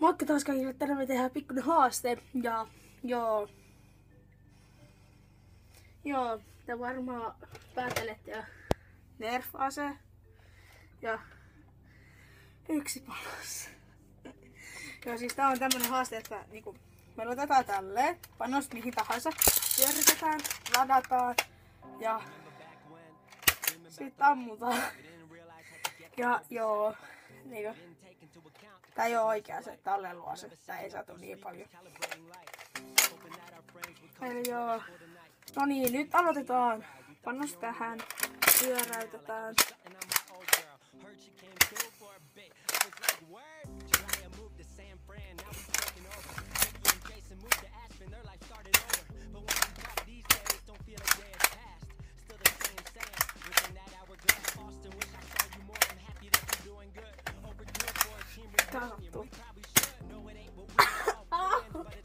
Moikka taas kaikille, tänään me tehdään pikkuinen haaste ja te varmaan päätelette jo Nerf-ase ja yksi panos. Joo, siis tää on tämmönen haaste, että niinku, me otetaan tälleen, panos mihin tahansa, pyöritetään, ladataan ja sit ammutaan. Ja joo, niinku, tää ei oo oikea se tallenluase, tää ei satu niin paljon. Eli joo, no niin, nyt aloitetaan. Panos tähän, pyöräytetään.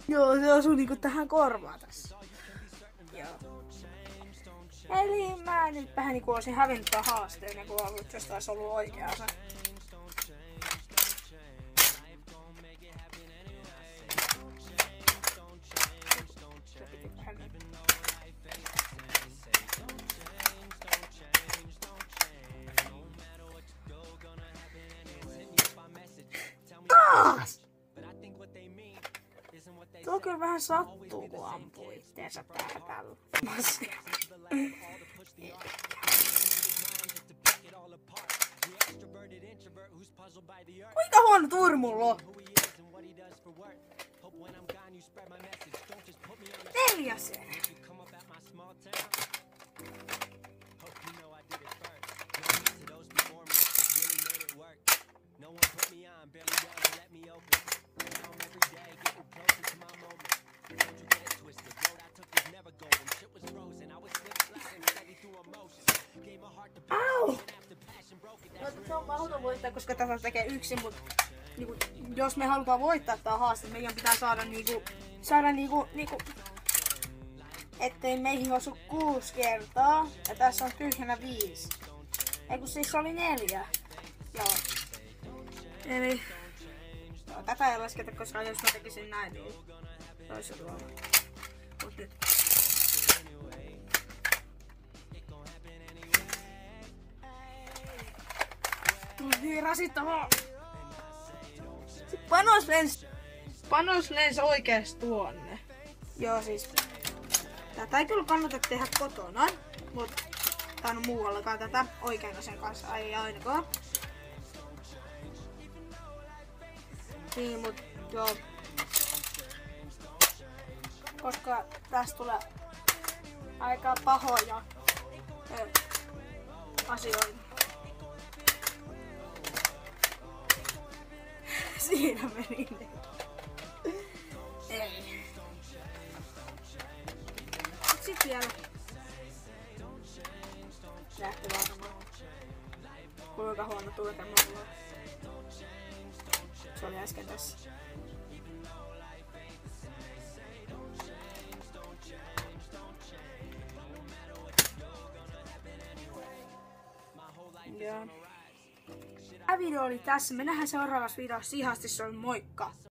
Joo, se osuu niinku tähän korvaan tässä. Joo. Eli mä nyt vähän niinku olisin hävinnyt tän haasteen, kun jos taas ollut oikea ase. Tuo kyllä vähän sattuu, kun ampuu itteensä tällä massilla. Kuinka huono tuuri mulla on? 4 se. Au! Se on mahdoton voittaa, koska tätä tekee yksin, mutta niinku, jos me halutaan voittaa tää haaste, meidän pitää saada ettei meihin osu 6 kertaa. Ja tässä on tyhjänä 5. Ei kun siis oli 4. Joo. Eli tätä ei lasketa, koska jos mä tekisin näin, niin se olisi tuolla. Mut nyt. Niin rasittavaa. Panos lensi oikeesti tuonne. Joo siis. Tätä ei kyllä kannata tehdä kotona, mut tai no muuallakaan tätä oikean aseen kanssa ei ainakaan. Niin mut joo. Koska tästä tulee aika pahoja asioita. Siinä meni ne. Ei. Sit vielä. Lähtee varmaan. Kuinka huono tuotelma mulla on. Se oli äsken tässä. Joo. Tämä video oli tässä. Me nähdään seuraavassa videossa. Siihen asti se on moikka!